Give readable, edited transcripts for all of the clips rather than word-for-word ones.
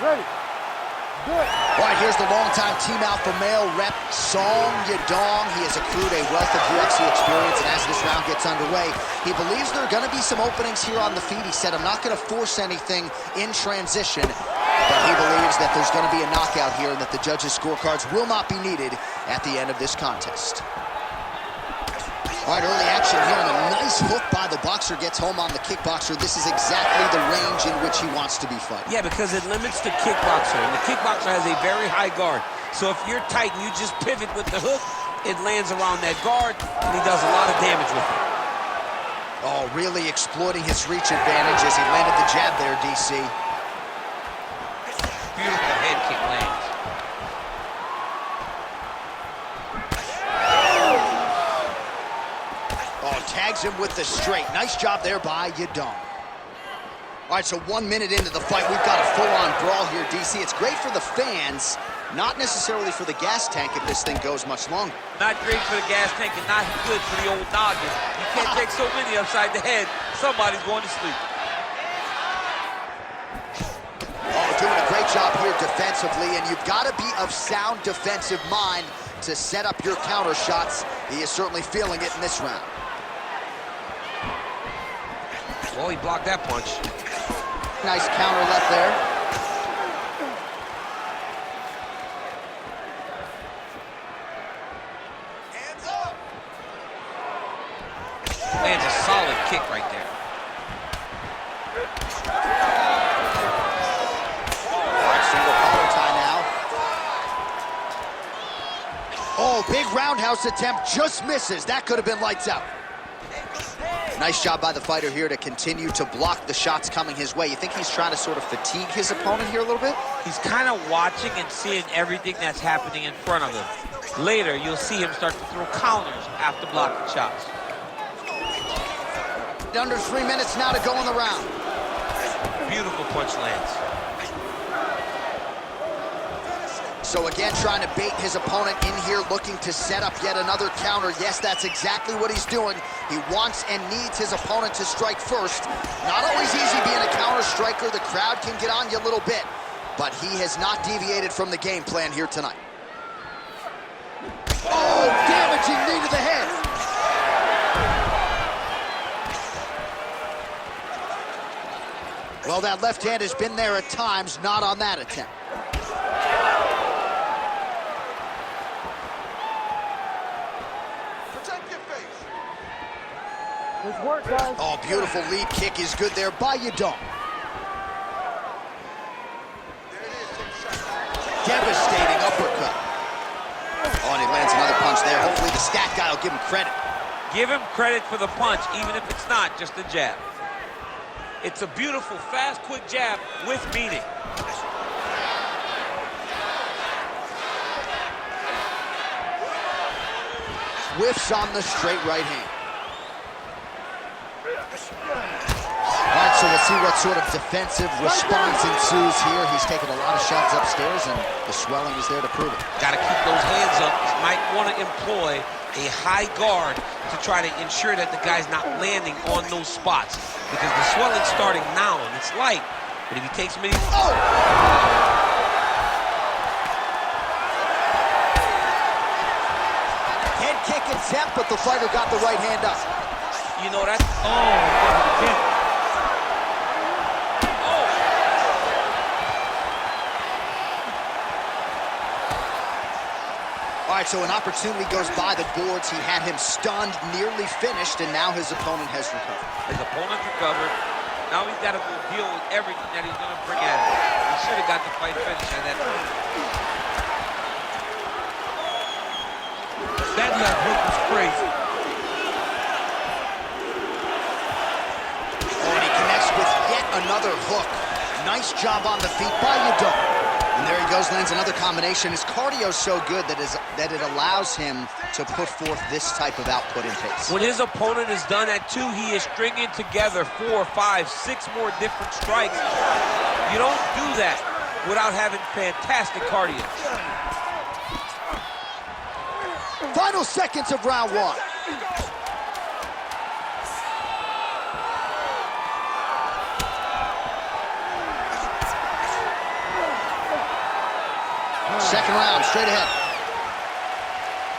Ready. Good. All right, here's the longtime Team Alpha male rep, Yadong. He has accrued a wealth of UFC experience, and as this round gets underway, he believes there are going to be some openings here on the feet. He said, I'm not going to force anything in transition, but he believes that there's going to be a knockout here and that the judges' scorecards will not be needed at the end of this contest. All right, early action here, and a nice hook by the boxer gets home on the kickboxer. This is exactly the range in which he wants to be fighting. Yeah, because it limits the kickboxer, and the kickboxer has a very high guard. So if you're tight and you just pivot with the hook, it lands around that guard, and he does a lot of damage with it. Oh, really exploiting his reach advantage as he landed the jab there, DC. Beautiful head kick lands. Tags him with the straight. Nice job there by Yadong. All right, so 1 minute into the fight, we've got a full-on brawl here, DC. It's great for the fans, not necessarily for the gas tank if this thing goes much longer. Not great for the gas tank and not good for the old noggin. You can't take so many upside the head. Somebody's going to sleep. Oh, doing a great job here defensively, and you've got to be of sound defensive mind to set up your counter shots. He is certainly feeling it in this round. Well, he blocked that punch. Nice counter left there. Hands up. Lands a solid kick right there. All right, single collar tie now. Oh, big roundhouse attempt, just misses. That could have been lights out. Nice job by the fighter here to continue to block the shots coming his way. You think he's trying to sort of fatigue his opponent here a little bit? He's kind of watching and seeing everything that's happening in front of him. Later, you'll see him start to throw counters after blocking shots. Under 3 minutes now to go in the round. Beautiful punch lands. So again, trying to bait his opponent in here, looking to set up yet another counter. Yes, that's exactly what he's doing. He wants and needs his opponent to strike first. Not always easy being a counter striker. The crowd can get on you a little bit, but he has not deviated from the game plan here tonight. Oh, damaging knee to the head. Well, that left hand has been there at times, not on that attempt. Good work, guys. Oh, beautiful lead kick is good there by Yadong. Devastating uppercut. Oh, and he lands another punch there. Hopefully the stat guy will give him credit. Give him credit for the punch, even if it's not just a jab. It's a beautiful, fast, quick jab with meaning. Whiffs on the straight right hand. All right, so we'll see what sort of defensive response ensues here. He's taken a lot of shots upstairs, and the swelling is there to prove it. Got to keep those hands up. You might want to employ a high guard to try to ensure that the guy's not landing on those spots, because the swelling's starting now, and it's light. But if he takes many... Oh! Head kick attempt, but the fighter got the right hand up. You know, that's... Oh, All right, so an opportunity goes by the boards. He had him stunned, nearly finished, and now his opponent has recovered. His opponent recovered. Now he's got to deal with everything that he's going to bring at him. He should have got the fight finished at that point. That left hook was crazy. Oh, and he connects with yet another hook. Nice job on the feet by Yadong. And there he goes, lands another combination. His cardio's so good that it allows him to put forth this type of output and pace. When his opponent is done at 2, he is stringing together 4, 5, 6 more different strikes. You don't do that without having fantastic cardio. Final seconds of round 1. Second round, straight ahead.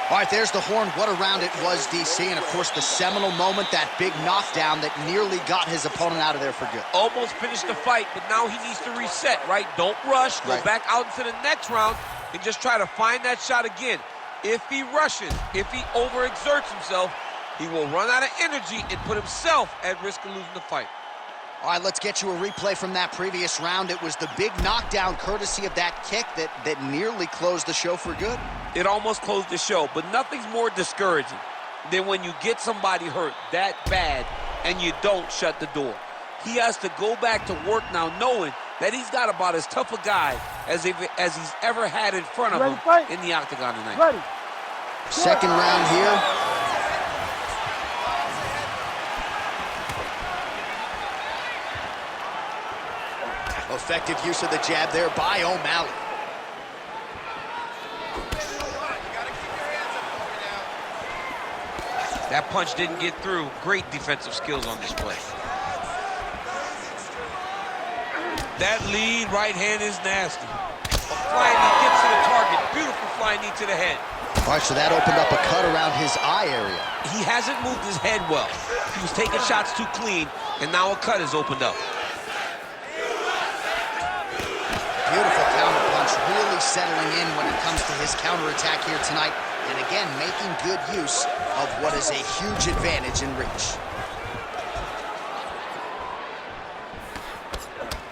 All right, there's the horn. What a round it was, DC. And, of course, the seminal moment, that big knockdown that nearly got his opponent out of there for good. Almost finished the fight, but now he needs to reset, right? Don't rush. Go back out into the next round and just try to find that shot again. If he rushes, if he overexerts himself, he will run out of energy and put himself at risk of losing the fight. All right, let's get you a replay from that previous round. It was the big knockdown courtesy of that kick that nearly closed the show for good. It almost closed the show, but nothing's more discouraging than when you get somebody hurt that bad and you don't shut the door. He has to go back to work now knowing that he's got about as tough a guy as he's ever had in front of him in the octagon tonight. Ready. Second round here. Effective use of the jab there by O'Malley. That punch didn't get through. Great defensive skills on display. That lead right hand is nasty. A flying knee gets to the target. Beautiful flying knee to the head. All right, so that opened up a cut around his eye area. He hasn't moved his head well. He was taking shots too clean, and now a cut has opened up. Beautiful counter punch, really settling in when it comes to his counterattack here tonight. And again, making good use of what is a huge advantage in reach.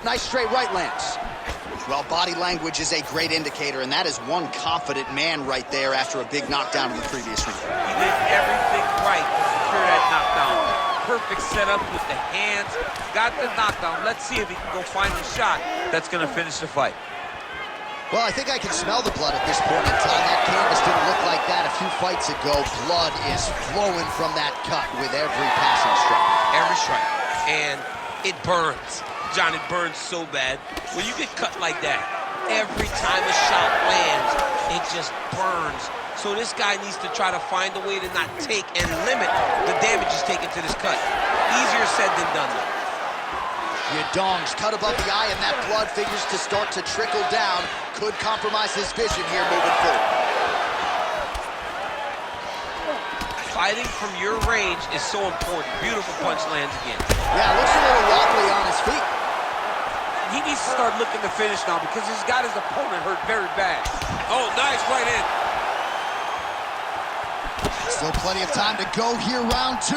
Nice straight right lands. Well, body language is a great indicator, and that is one confident man right there after a big knockdown in the previous round. He did everything right to secure that knockdown. Perfect setup with the hands. Got the knockdown. Let's see if he can go find the shot that's going to finish the fight. Well, I think I can smell the blood at this point in time. That canvas didn't look like that a few fights ago. Blood is flowing from that cut with every passing strike. Every strike. And it burns. John, it burns so bad. When you get cut like that, every time a shot lands, it just burns. So this guy needs to try to find a way to not take and limit the damage he's taken to this cut. Easier said than done, though. Yadong's cut above the eye, and that blood figures to start to trickle down. Could compromise his vision here moving forward. Fighting from your range is so important. Beautiful punch lands again. Yeah, looks a little wobbly on his feet. He needs to start looking to finish now because he's got his opponent hurt very bad. Oh, nice right in. Still plenty of time to go here, round two.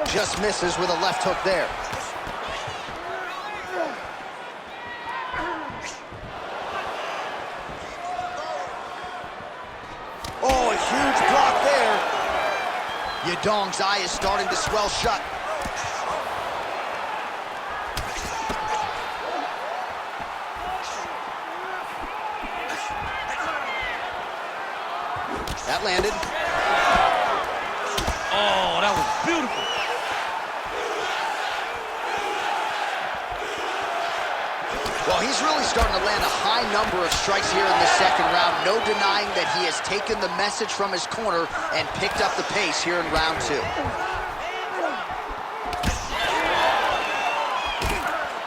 Just misses with a left hook there. Oh, a huge block there. Yadong's eye is starting to swell shut. That landed. Oh, that was beautiful. Well, he's really starting to land a high number of strikes here in the second round. No denying that he has taken the message from his corner and picked up the pace here in round two.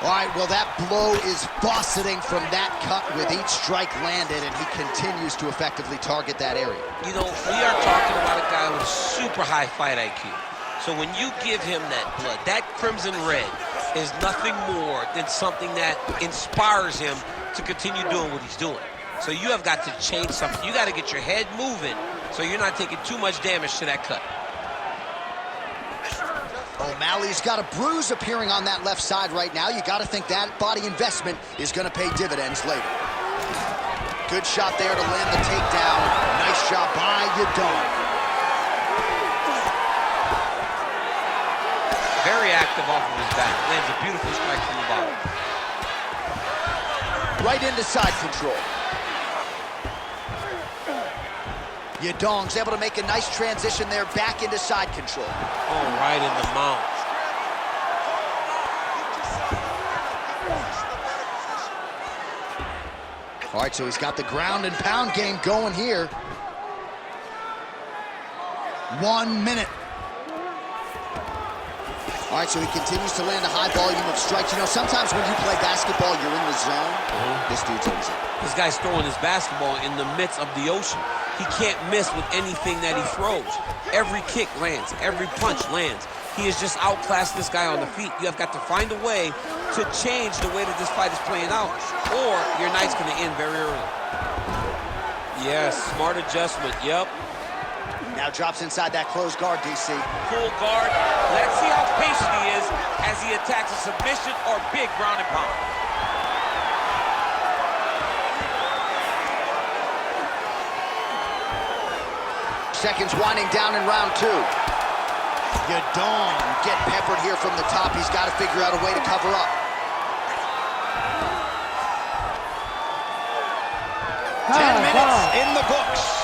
All right, well, that blow is buffeting from that cut with each strike landed, and he continues to effectively target that area. You know, we are talking about a guy with super high fight IQ. So when you give him that blood, that crimson red is nothing more than something that inspires him to continue doing what he's doing. So you have got to change something. You got to get your head moving so you're not taking too much damage to that cut. O'Malley's got a bruise appearing on that left side right now. You got to think that body investment is going to pay dividends later. Good shot there to land the takedown. Nice job by Yadong. Very active off of his back. Lands a beautiful strike from the bottom. Right into side control. Yadong's able to make a nice transition there back into side control. Oh, right in the mount. All right, so he's got the ground and pound game going here. 1 minute. All right, so he continues to land a high volume of strikes. You know, sometimes when you play basketball, you're in the zone. This dude's always in. This guy's throwing his basketball in the midst of the ocean. He can't miss with anything that he throws. Every kick lands. Every punch lands. He has just outclassed this guy on the feet. You have got to find a way to change the way that this fight is playing out, or your night's going to end very early. Yes, smart adjustment. Yep. Now drops inside that closed guard, DC. Full guard. Let's see how patient he is as he attacks a submission or big ground and pound. Seconds winding down in round 2. Yadong getting peppered here from the top. He's got to figure out a way to cover up. 10 minutes in the books.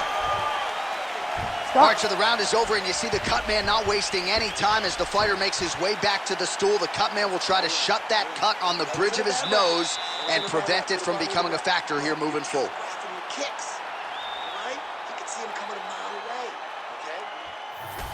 All right, so the round is over, and you see the cut man not wasting any time as the fighter makes his way back to the stool. The cut man will try to shut that cut on the bridge of his nose and prevent it from becoming a factor here moving forward. Kicks, right? You can see him coming a mile away, okay?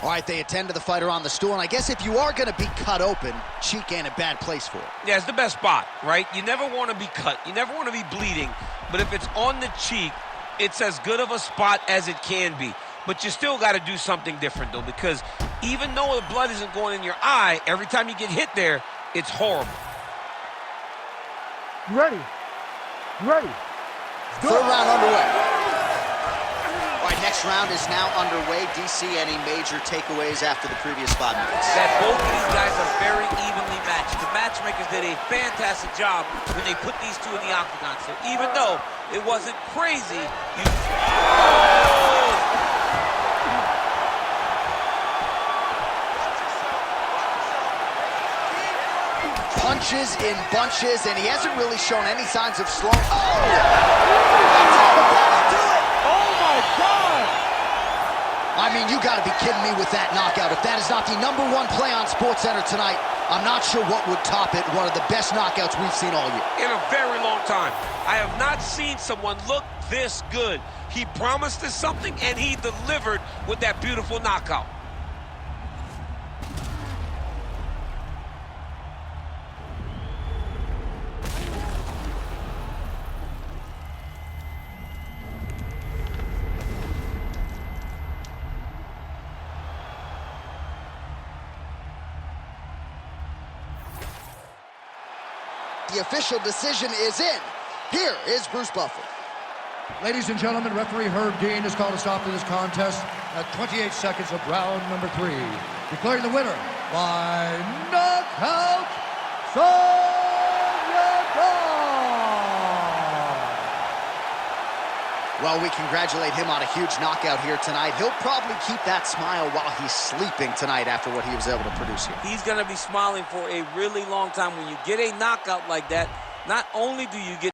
All right, they attend to the fighter on the stool, and I guess if you are going to be cut open, cheek ain't a bad place for it. Yeah, it's the best spot, right? You never want to be cut. You never want to be bleeding. But if it's on the cheek, it's as good of a spot as it can be. But you still got to do something different, though, because even though the blood isn't going in your eye, every time you get hit there, it's horrible. You ready? You ready? Third round underway. All right, next round is now underway. DC, any major takeaways after the previous 5 minutes? That both of these guys are very evenly matched. The matchmakers did a fantastic job when they put these two in the octagon. So even though it wasn't crazy, punches in bunches, and he hasn't really shown any signs of slowing. Oh my God! I mean, you got to be kidding me with that knockout. If that is not the #1 play on SportsCenter tonight, I'm not sure what would top it. One of the best knockouts we've seen all year. in a very long time. I have not seen someone look this good. He promised us something, and he delivered with that beautiful knockout. The official decision is in. Here is Bruce Buffer. Ladies and gentlemen, referee Herb Dean has called a stop to this contest at 28 seconds of round number 3. Declaring the winner by knockout, Well, we congratulate him on a huge knockout here tonight. He'll probably keep that smile while he's sleeping tonight after what he was able to produce here. He's going to be smiling for a really long time. When you get a knockout like that, not only do you get